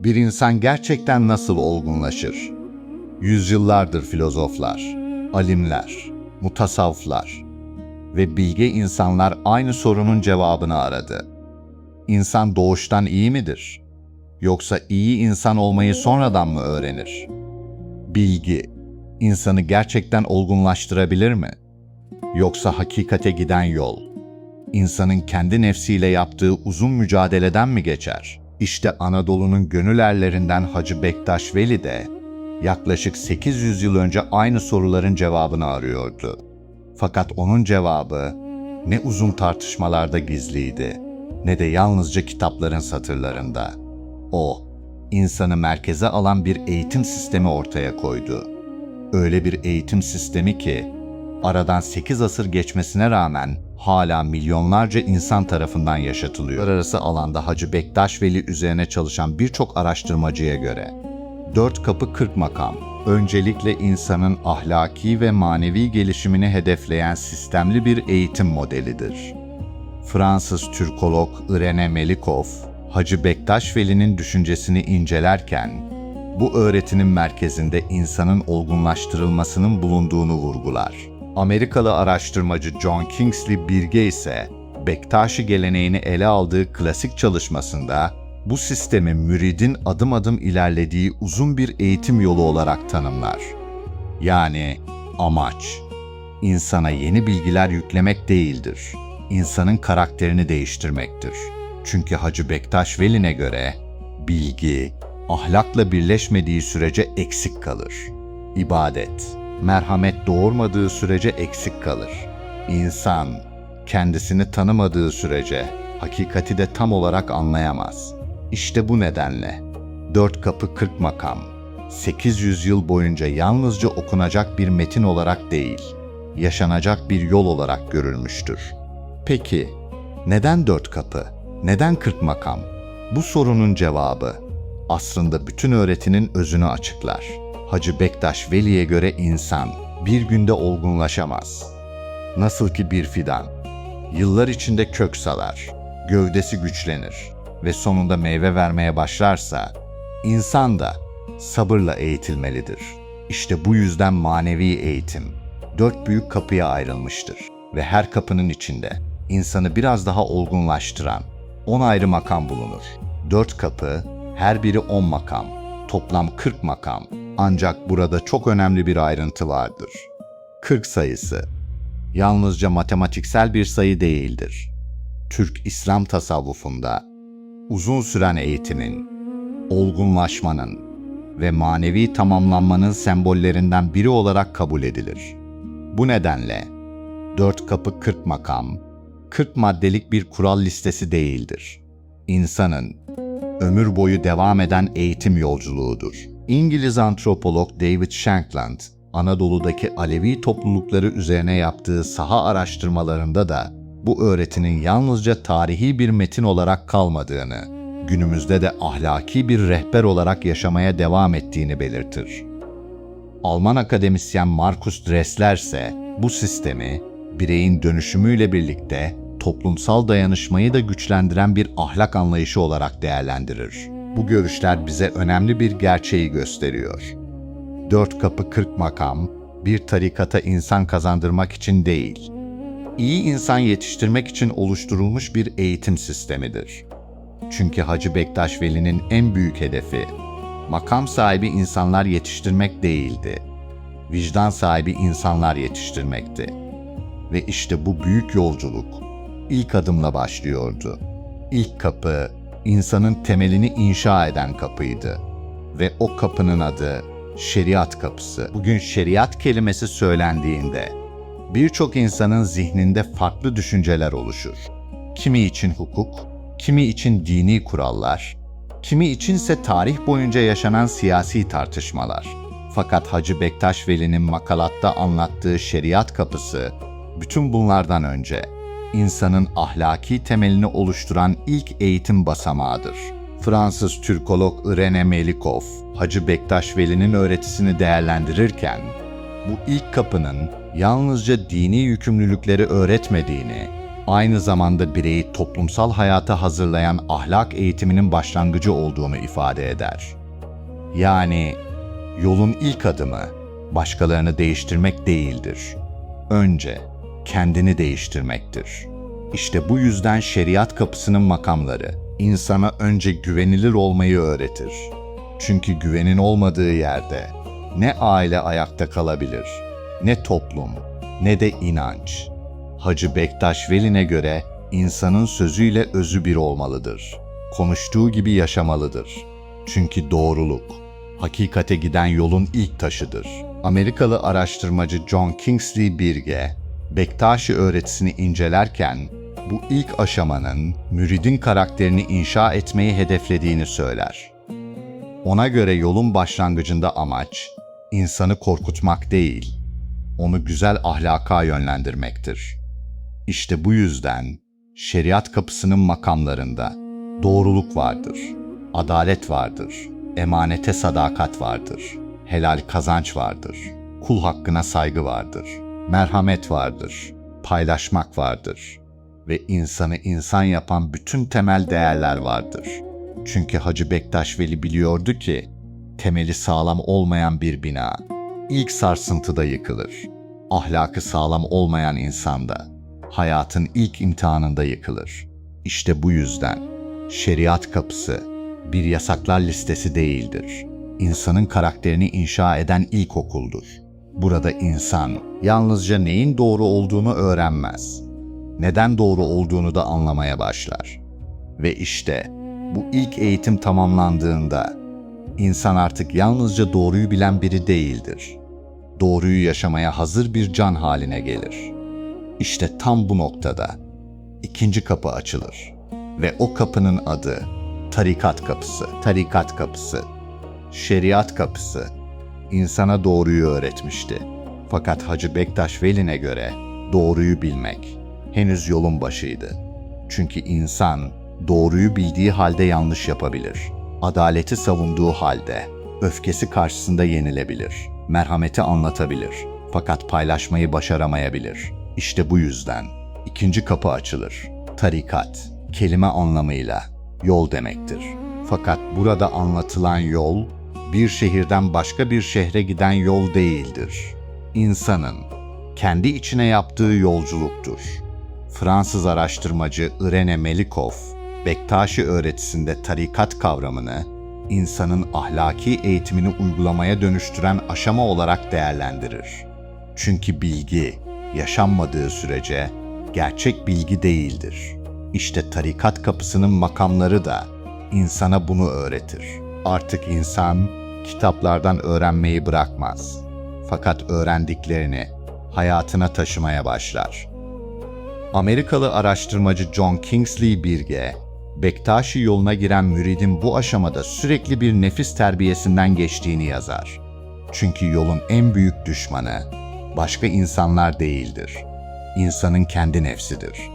Bir insan gerçekten nasıl olgunlaşır? Yüzyıllardır filozoflar, alimler, mutasavvıflar ve bilge insanlar aynı sorunun cevabını aradı. İnsan doğuştan iyi midir? Yoksa iyi insan olmayı sonradan mı öğrenir? Bilgi, insanı gerçekten olgunlaştırabilir mi? Yoksa hakikate giden yol, insanın kendi nefsiyle yaptığı uzun mücadeleden mi geçer? İşte Anadolu'nun gönül erlerinden Hacı Bektaş Veli de yaklaşık 800 yıl önce aynı soruların cevabını arıyordu. Fakat onun cevabı ne uzun tartışmalarda gizliydi, ne de yalnızca kitapların satırlarında. O, insanı merkeze alan bir eğitim sistemi ortaya koydu. Öyle bir eğitim sistemi ki, aradan 8 asır geçmesine rağmen hala milyonlarca insan tarafından yaşatılıyor. Uluslararası alanda Hacı Bektaş Veli üzerine çalışan birçok araştırmacıya göre 4 kapı 40 makam, öncelikle insanın ahlaki ve manevi gelişimini hedefleyen sistemli bir eğitim modelidir. Fransız Türkolog Irene Melikov, Hacı Bektaş Veli'nin düşüncesini incelerken, bu öğretinin merkezinde insanın olgunlaştırılmasının bulunduğunu vurgular. Amerikalı araştırmacı John Kingsley Birge ise, Bektaşi geleneğini ele aldığı klasik çalışmasında, bu sistemi müridin adım adım ilerlediği uzun bir eğitim yolu olarak tanımlar. Yani amaç, insana yeni bilgiler yüklemek değildir, insanın karakterini değiştirmektir. Çünkü Hacı Bektaş Veli'ne göre, bilgi, ahlakla birleşmediği sürece eksik kalır. İbadet, merhamet doğurmadığı sürece eksik kalır. İnsan, kendisini tanımadığı sürece hakikati de tam olarak anlayamaz. İşte bu nedenle 4 kapı 40 makam, 800 yıl boyunca yalnızca okunacak bir metin olarak değil, yaşanacak bir yol olarak görülmüştür. Peki, neden 4 kapı, neden 40 makam? Bu sorunun cevabı, aslında bütün öğretinin özünü açıklar. Hacı Bektaş Veli'ye göre insan bir günde olgunlaşamaz. Nasıl ki bir fidan, yıllar içinde kök salar, gövdesi güçlenir ve sonunda meyve vermeye başlarsa, insan da sabırla eğitilmelidir. İşte bu yüzden manevi eğitim 4 büyük kapıya ayrılmıştır ve her kapının içinde insanı biraz daha olgunlaştıran 10 ayrı makam bulunur. 4 kapı, her biri 10 makam, toplam 40 makam. Ancak burada çok önemli bir ayrıntı vardır. 40 sayısı, yalnızca matematiksel bir sayı değildir. Türk İslam tasavvufunda uzun süren eğitimin, olgunlaşmanın ve manevi tamamlanmanın sembollerinden biri olarak kabul edilir. Bu nedenle 4 kapı 40 makam, 40 maddelik bir kural listesi değildir. İnsanın ömür boyu devam eden eğitim yolculuğudur. İngiliz antropolog David Shankland, Anadolu'daki Alevi toplulukları üzerine yaptığı saha araştırmalarında da bu öğretinin yalnızca tarihi bir metin olarak kalmadığını, günümüzde de ahlaki bir rehber olarak yaşamaya devam ettiğini belirtir. Alman akademisyen Markus Dressler ise bu sistemi, bireyin dönüşümüyle birlikte toplumsal dayanışmayı da güçlendiren bir ahlak anlayışı olarak değerlendirir. Bu görüşler bize önemli bir gerçeği gösteriyor. 4 kapı 40 makam, bir tarikata insan kazandırmak için değil, iyi insan yetiştirmek için oluşturulmuş bir eğitim sistemidir. Çünkü Hacı Bektaş Veli'nin en büyük hedefi, makam sahibi insanlar yetiştirmek değildi, vicdan sahibi insanlar yetiştirmekti. Ve işte bu büyük yolculuk ilk adımla başlıyordu. İlk kapı, insanın temelini inşa eden kapıydı. Ve o kapının adı şeriat kapısı. Bugün şeriat kelimesi söylendiğinde birçok insanın zihninde farklı düşünceler oluşur. Kimi için hukuk, kimi için dini kurallar, kimi içinse tarih boyunca yaşanan siyasi tartışmalar. Fakat Hacı Bektaş Veli'nin makalatta anlattığı şeriat kapısı, bütün bunlardan önce insanın ahlaki temelini oluşturan ilk eğitim basamağıdır. Fransız Türkolog Irene Melikov, Hacı Bektaş Veli'nin öğretisini değerlendirirken, bu ilk kapının yalnızca dini yükümlülükleri öğretmediğini, aynı zamanda bireyi toplumsal hayata hazırlayan ahlak eğitiminin başlangıcı olduğunu ifade eder. Yani yolun ilk adımı başkalarını değiştirmek değildir. Önce kendini değiştirmektir. İşte bu yüzden şeriat kapısının makamları insana önce güvenilir olmayı öğretir. Çünkü güvenin olmadığı yerde ne aile ayakta kalabilir, ne toplum, ne de inanç. Hacı Bektaş Veli'ne göre insanın sözüyle özü bir olmalıdır. Konuştuğu gibi yaşamalıdır. Çünkü doğruluk, hakikate giden yolun ilk taşıdır. Amerikalı araştırmacı John Kingsley Birge, Bektaşi öğretisini incelerken bu ilk aşamanın müridin karakterini inşa etmeyi hedeflediğini söyler. Ona göre yolun başlangıcında amaç, insanı korkutmak değil, onu güzel ahlaka yönlendirmektir. İşte bu yüzden şeriat kapısının makamlarında doğruluk vardır, adalet vardır, emanete sadakat vardır, helal kazanç vardır, kul hakkına saygı vardır, merhamet vardır, paylaşmak vardır ve insanı insan yapan bütün temel değerler vardır. Çünkü Hacı Bektaş Veli biliyordu ki, temeli sağlam olmayan bir bina ilk sarsıntıda yıkılır. Ahlakı sağlam olmayan insan da hayatın ilk imtihanında yıkılır. İşte bu yüzden şeriat kapısı bir yasaklar listesi değildir. İnsanın karakterini inşa eden ilkokuldur. Burada insan yalnızca neyin doğru olduğunu öğrenmez, neden doğru olduğunu da anlamaya başlar. Ve işte bu ilk eğitim tamamlandığında insan artık yalnızca doğruyu bilen biri değildir. Doğruyu yaşamaya hazır bir can haline gelir. İşte tam bu noktada ikinci kapı açılır ve o kapının adı tarikat kapısı. Tarikat kapısı, şeriat kapısı insana doğruyu öğretmişti. Fakat Hacı Bektaş Veli'ne göre doğruyu bilmek henüz yolun başıydı. Çünkü insan doğruyu bildiği halde yanlış yapabilir. Adaleti savunduğu halde öfkesi karşısında yenilebilir. Merhameti anlatabilir. Fakat paylaşmayı başaramayabilir. İşte bu yüzden ikinci kapı açılır. Tarikat, kelime anlamıyla yol demektir. Fakat burada anlatılan yol, bir şehirden başka bir şehre giden yol değildir. İnsanın kendi içine yaptığı yolculuktur. Fransız araştırmacı Irene Melikov, Bektaşi öğretisinde tarikat kavramını, insanın ahlaki eğitimini uygulamaya dönüştüren aşama olarak değerlendirir. Çünkü bilgi, yaşanmadığı sürece gerçek bilgi değildir. İşte tarikat kapısının makamları da insana bunu öğretir. Artık insan kitaplardan öğrenmeyi bırakmaz. Fakat öğrendiklerini hayatına taşımaya başlar. Amerikalı araştırmacı John Kingsley Birge, Bektaşi yoluna giren müridin bu aşamada sürekli bir nefis terbiyesinden geçtiğini yazar. Çünkü yolun en büyük düşmanı başka insanlar değildir. İnsanın kendi nefsidir.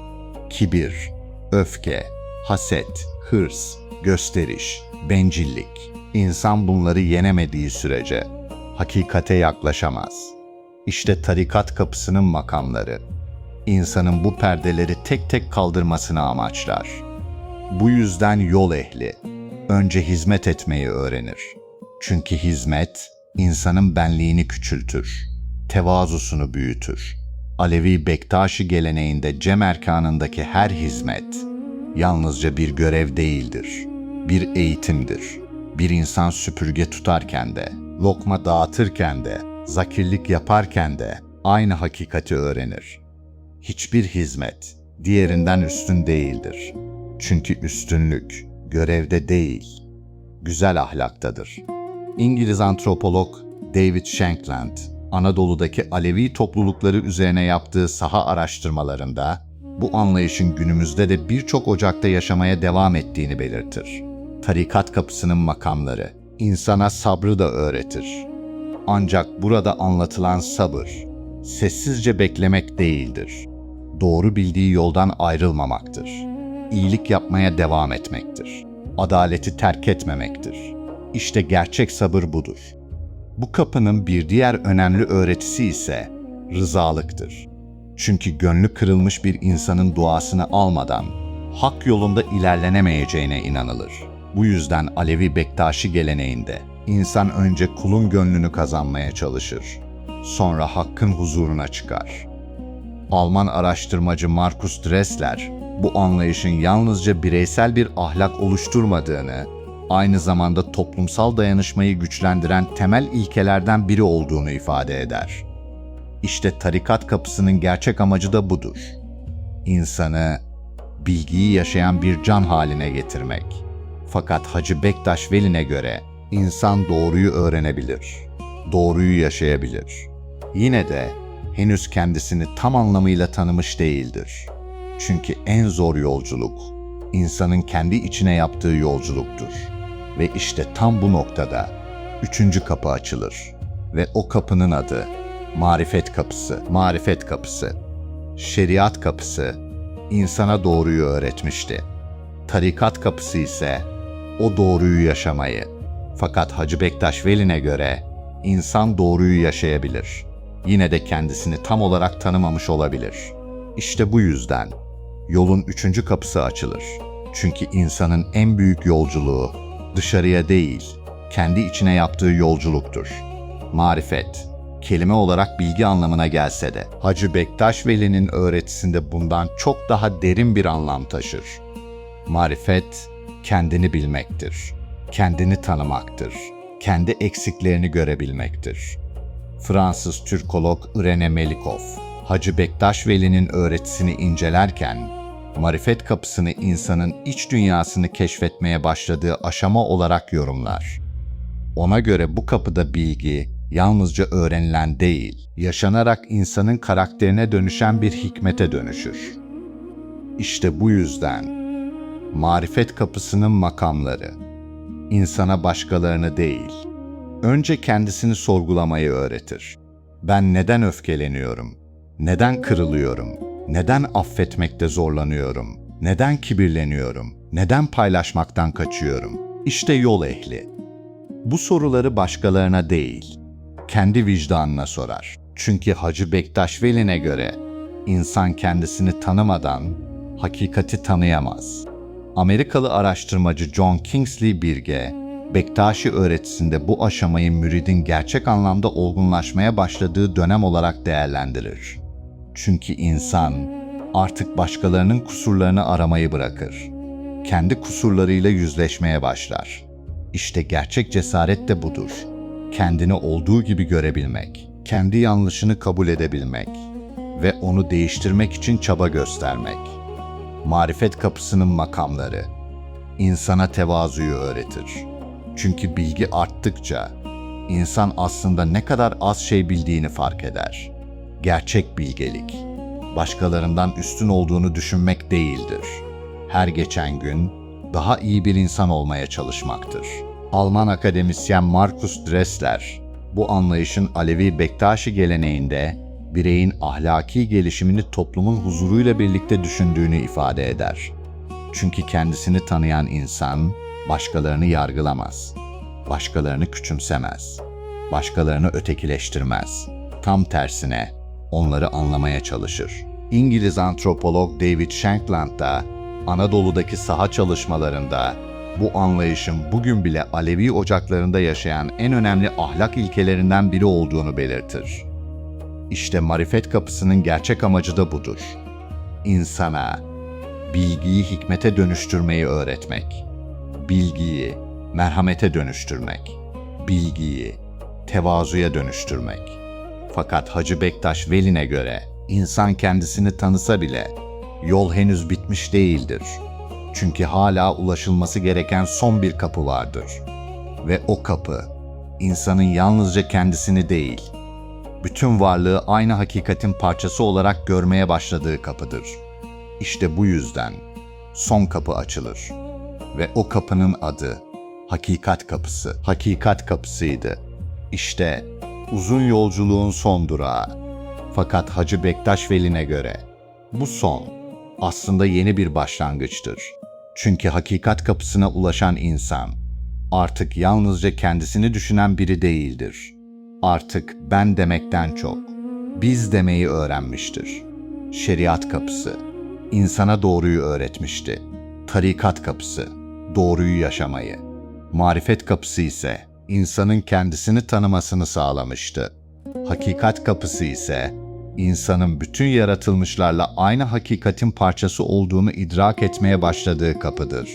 Kibir, öfke, haset, hırs, gösteriş, bencillik. İnsan bunları yenemediği sürece hakikate yaklaşamaz. İşte tarikat kapısının makamları, insanın bu perdeleri tek tek kaldırmasını amaçlar. Bu yüzden yol ehli önce hizmet etmeyi öğrenir. Çünkü hizmet insanın benliğini küçültür, tevazusunu büyütür. Alevi Bektaşi geleneğinde Cem erkanındaki her hizmet yalnızca bir görev değildir, bir eğitimdir. Bir insan süpürge tutarken de, lokma dağıtırken de, zakirlik yaparken de aynı hakikati öğrenir. Hiçbir hizmet diğerinden üstün değildir. Çünkü üstünlük görevde değil, güzel ahlaktadır. İngiliz antropolog David Shankland, Anadolu'daki Alevi toplulukları üzerine yaptığı saha araştırmalarında bu anlayışın günümüzde de birçok ocakta yaşamaya devam ettiğini belirtir. Tarikat kapısının makamları insana sabrı da öğretir. Ancak burada anlatılan sabır, sessizce beklemek değildir. Doğru bildiği yoldan ayrılmamaktır. İyilik yapmaya devam etmektir. Adaleti terk etmemektir. İşte gerçek sabır budur. Bu kapının bir diğer önemli öğretisi ise rızalıktır. Çünkü gönlü kırılmış bir insanın duasını almadan hak yolunda ilerlenemeyeceğine inanılır. Bu yüzden Alevi Bektaşi geleneğinde insan önce kulun gönlünü kazanmaya çalışır. Sonra hakkın huzuruna çıkar. Alman araştırmacı Markus Dressler, bu anlayışın yalnızca bireysel bir ahlak oluşturmadığını, aynı zamanda toplumsal dayanışmayı güçlendiren temel ilkelerden biri olduğunu ifade eder. İşte tarikat kapısının gerçek amacı da budur. İnsanı, bilgiyi yaşayan bir can haline getirmek. Fakat Hacı Bektaş Veli'ne göre insan doğruyu öğrenebilir, doğruyu yaşayabilir. Yine de henüz kendisini tam anlamıyla tanımış değildir. Çünkü en zor yolculuk, insanın kendi içine yaptığı yolculuktur. Ve işte tam bu noktada üçüncü kapı açılır. Ve o kapının adı marifet kapısı. Marifet kapısı. Şeriat kapısı insana doğruyu öğretmişti. Tarikat kapısı ise o doğruyu yaşamayı. Fakat Hacı Bektaş Veli'ne göre insan doğruyu yaşayabilir. Yine de kendisini tam olarak tanımamış olabilir. İşte bu yüzden yolun üçüncü kapısı açılır. Çünkü insanın en büyük yolculuğu dışarıya değil, kendi içine yaptığı yolculuktur. Marifet, kelime olarak bilgi anlamına gelse de Hacı Bektaş Veli'nin öğretisinde bundan çok daha derin bir anlam taşır. Marifet, kendini bilmektir, kendini tanımaktır, kendi eksiklerini görebilmektir. Fransız Türkolog Irene Melikov, Hacı Bektaş Veli'nin öğretisini incelerken, marifet kapısını insanın iç dünyasını keşfetmeye başladığı aşama olarak yorumlar. Ona göre bu kapıda bilgi yalnızca öğrenilen değil, yaşanarak insanın karakterine dönüşen bir hikmete dönüşür. İşte bu yüzden marifet kapısının makamları, insana başkalarını değil, önce kendisini sorgulamayı öğretir. Ben neden öfkeleniyorum? Neden kırılıyorum? Neden affetmekte zorlanıyorum? Neden kibirleniyorum? Neden paylaşmaktan kaçıyorum? İşte yol ehli. Bu soruları başkalarına değil, kendi vicdanına sorar. Çünkü Hacı Bektaş Veli'ne göre insan kendisini tanımadan hakikati tanıyamaz. Amerikalı araştırmacı John Kingsley Birge, Bektaşi öğretisinde bu aşamayı müridin gerçek anlamda olgunlaşmaya başladığı dönem olarak değerlendirir. Çünkü insan artık başkalarının kusurlarını aramayı bırakır. Kendi kusurlarıyla yüzleşmeye başlar. İşte gerçek cesaret de budur. Kendini olduğu gibi görebilmek, kendi yanlışını kabul edebilmek ve onu değiştirmek için çaba göstermek. Marifet kapısının makamları insana tevazuyu öğretir. Çünkü bilgi arttıkça insan aslında ne kadar az şey bildiğini fark eder. Gerçek bilgelik, başkalarından üstün olduğunu düşünmek değildir. Her geçen gün daha iyi bir insan olmaya çalışmaktır. Alman akademisyen Markus Dressler, bu anlayışın Alevi Bektaşi geleneğinde bireyin ahlaki gelişimini toplumun huzuruyla birlikte düşündüğünü ifade eder. Çünkü kendisini tanıyan insan, başkalarını yargılamaz, başkalarını küçümsemez, başkalarını ötekileştirmez. Tam tersine onları anlamaya çalışır. İngiliz antropolog David Shankland da Anadolu'daki saha çalışmalarında bu anlayışın bugün bile Alevi ocaklarında yaşayan en önemli ahlak ilkelerinden biri olduğunu belirtir. İşte marifet kapısının gerçek amacı da budur. İnsana bilgiyi hikmete dönüştürmeyi öğretmek, bilgiyi merhamete dönüştürmek, bilgiyi tevazuya dönüştürmek. Fakat Hacı Bektaş Veli'ne göre insan kendisini tanısa bile yol henüz bitmiş değildir. Çünkü hala ulaşılması gereken son bir kapı vardır. Ve o kapı, insanın yalnızca kendisini değil, bütün varlığı aynı hakikatin parçası olarak görmeye başladığı kapıdır. İşte bu yüzden son kapı açılır. Ve o kapının adı Hakikat Kapısı. Hakikat Kapısıydı. İşte uzun yolculuğun son durağı. Fakat Hacı Bektaş Veli'ne göre bu son aslında yeni bir başlangıçtır. Çünkü hakikat kapısına ulaşan insan artık yalnızca kendisini düşünen biri değildir. Artık ben demekten çok biz demeyi öğrenmiştir. Şeriat kapısı, insana doğruyu öğretmişti. Tarikat kapısı, doğruyu yaşamayı. Marifet kapısı ise insanın kendisini tanımasını sağlamıştı. Hakikat kapısı ise insanın bütün yaratılmışlarla aynı hakikatin parçası olduğunu idrak etmeye başladığı kapıdır.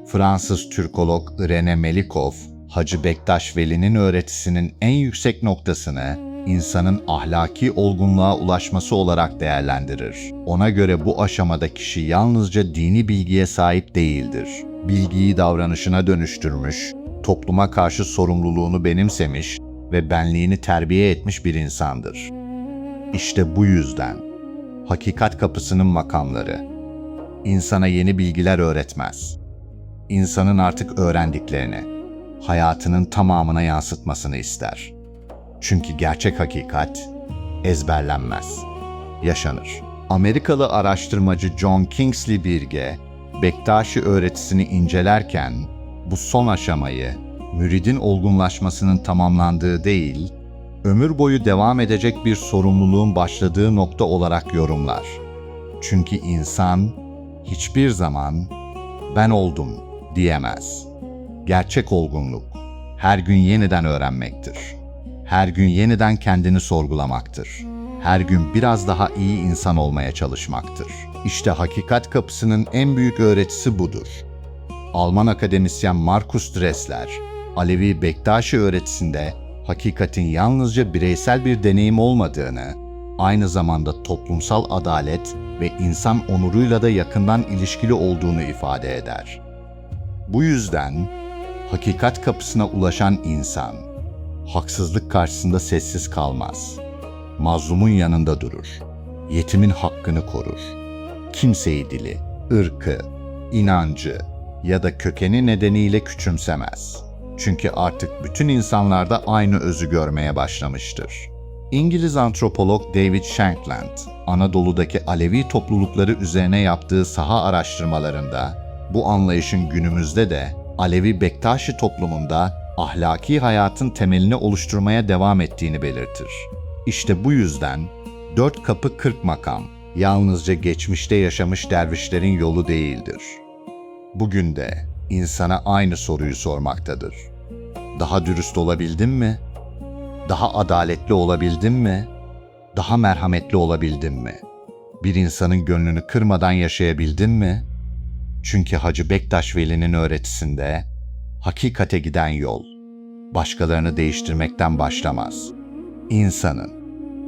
Fransız Türkolog René Melikov, Hacı Bektaş Veli'nin öğretisinin en yüksek noktasını insanın ahlaki olgunluğa ulaşması olarak değerlendirir. Ona göre bu aşamada kişi yalnızca dini bilgiye sahip değildir. Bilgiyi davranışına dönüştürmüş, topluma karşı sorumluluğunu benimsemiş ve benliğini terbiye etmiş bir insandır. İşte bu yüzden hakikat kapısının makamları insana yeni bilgiler öğretmez. İnsanın artık öğrendiklerini hayatının tamamına yansıtmasını ister. Çünkü gerçek hakikat ezberlenmez, yaşanır. Amerikalı araştırmacı John Kingsley Birge, Bektaşi öğretisini incelerken bu son aşamayı müridin olgunlaşmasının tamamlandığı değil, ömür boyu devam edecek bir sorumluluğun başladığı nokta olarak yorumlar. Çünkü insan hiçbir zaman "ben oldum" diyemez. Gerçek olgunluk her gün yeniden öğrenmektir. Her gün yeniden kendini sorgulamaktır. Her gün biraz daha iyi insan olmaya çalışmaktır. İşte hakikat kapısının en büyük öğretisi budur. Alman akademisyen Markus Dressler, Alevi Bektaşi öğretisinde hakikatin yalnızca bireysel bir deneyim olmadığını, aynı zamanda toplumsal adalet ve insan onuruyla da yakından ilişkili olduğunu ifade eder. Bu yüzden hakikat kapısına ulaşan insan, haksızlık karşısında sessiz kalmaz. Mazlumun yanında durur. Yetimin hakkını korur. Kimseyi dili, ırkı, inancı ya da kökeni nedeniyle küçümsemez. Çünkü artık bütün insanlarda aynı özü görmeye başlamıştır. İngiliz antropolog David Shankland, Anadolu'daki Alevi toplulukları üzerine yaptığı saha araştırmalarında bu anlayışın günümüzde de Alevi Bektaşi toplumunda ahlaki hayatın temelini oluşturmaya devam ettiğini belirtir. İşte bu yüzden 4 kapı 40 makam yalnızca geçmişte yaşamış dervişlerin yolu değildir. Bugün de insana aynı soruyu sormaktadır. Daha dürüst olabildin mi? Daha adaletli olabildin mi? Daha merhametli olabildin mi? Bir insanın gönlünü kırmadan yaşayabildin mi? Çünkü Hacı Bektaş Veli'nin öğretisinde hakikate giden yol başkalarını değiştirmekten başlamaz. İnsanın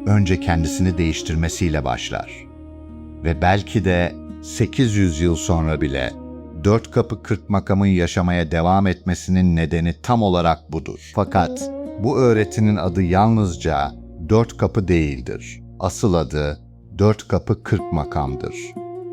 önce kendisini değiştirmesiyle başlar. Ve belki de 800 yıl sonra bile 4 kapı 40 makamın yaşamaya devam etmesinin nedeni tam olarak budur. Fakat bu öğretinin adı yalnızca 4 kapı değildir. Asıl adı 4 kapı 40 makamdır.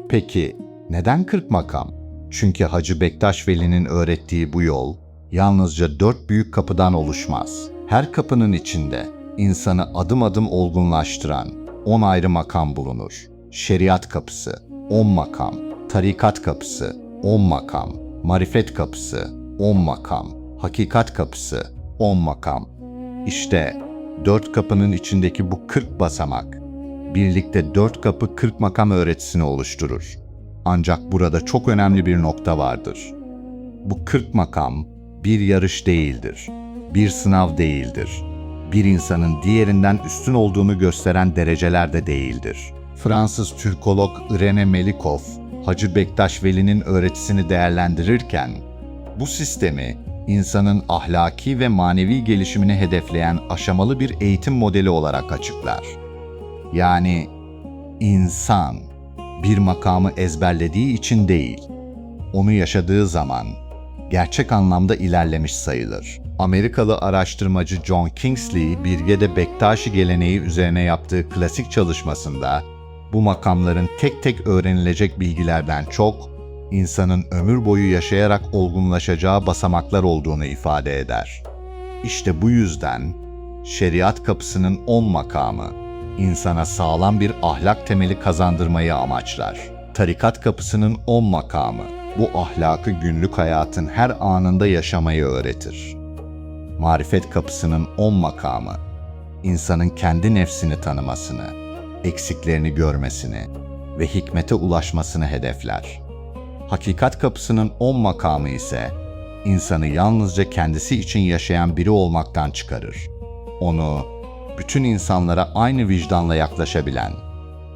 Peki neden 40 makam? Çünkü Hacı Bektaş Veli'nin öğrettiği bu yol yalnızca 4 büyük kapıdan oluşmaz. Her kapının içinde insanı adım adım olgunlaştıran 10 ayrı makam bulunur. Şeriat kapısı 10 makam, tarikat kapısı 10 makam, marifet kapısı 10 makam, hakikat kapısı 10 makam. İşte 4 kapının içindeki bu 40 basamak birlikte 4 kapı 40 makam öğretisini oluşturur. Ancak burada çok önemli bir nokta vardır. Bu 40 makam bir yarış değildir, bir sınav değildir. Bir insanın diğerinden üstün olduğunu gösteren dereceler de değildir. Fransız Türkolog René Melikov, Hacı Bektaş Veli'nin öğretisini değerlendirirken, bu sistemi insanın ahlaki ve manevi gelişimini hedefleyen aşamalı bir eğitim modeli olarak açıklar. Yani insan bir makamı ezberlediği için değil, onu yaşadığı zaman gerçek anlamda ilerlemiş sayılır. Amerikalı araştırmacı John Kingsley, Birge'de Bektaşi geleneği üzerine yaptığı klasik çalışmasında bu makamların tek tek öğrenilecek bilgilerden çok, insanın ömür boyu yaşayarak olgunlaşacağı basamaklar olduğunu ifade eder. İşte bu yüzden şeriat kapısının 10 makamı, insana sağlam bir ahlak temeli kazandırmayı amaçlar. Tarikat kapısının 10 makamı, bu ahlakı günlük hayatın her anında yaşamayı öğretir. Marifet kapısının 10 makamı, insanın kendi nefsini tanımasını, eksiklerini görmesini ve hikmete ulaşmasını hedefler. Hakikat kapısının 10 makamı ise insanı yalnızca kendisi için yaşayan biri olmaktan çıkarır. Onu bütün insanlara aynı vicdanla yaklaşabilen,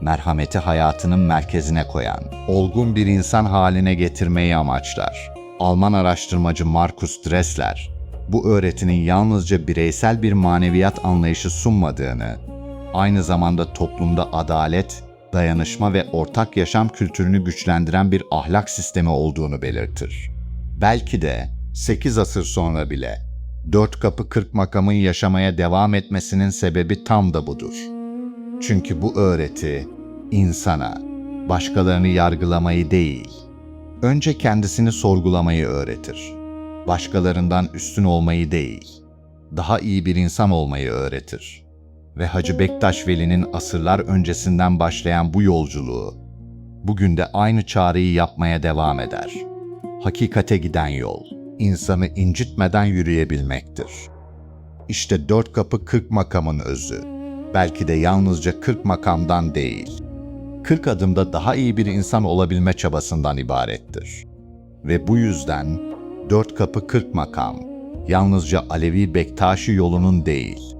merhameti hayatının merkezine koyan, olgun bir insan haline getirmeyi amaçlar. Alman araştırmacı Markus Dressler, bu öğretinin yalnızca bireysel bir maneviyat anlayışı sunmadığını, aynı zamanda toplumda adalet, dayanışma ve ortak yaşam kültürünü güçlendiren bir ahlak sistemi olduğunu belirtir. Belki de 8 asır sonra bile 4 kapı 40 makamın yaşamaya devam etmesinin sebebi tam da budur. Çünkü bu öğreti insana başkalarını yargılamayı değil, önce kendisini sorgulamayı öğretir. Başkalarından üstün olmayı değil, daha iyi bir insan olmayı öğretir. Ve Hacı Bektaş Veli'nin asırlar öncesinden başlayan bu yolculuğu, bugün de aynı çağrıyı yapmaya devam eder. Hakikate giden yol, insanı incitmeden yürüyebilmektir. İşte 4 kapı 40 makamın özü, belki de yalnızca 40 makamdan değil, 40 adımda daha iyi bir insan olabilme çabasından ibarettir. Ve bu yüzden 4 kapı 40 makam, yalnızca Alevi Bektaşi yolunun değil,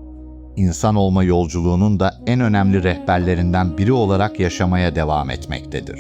insan olma yolculuğunun da en önemli rehberlerinden biri olarak yaşamaya devam etmektedir.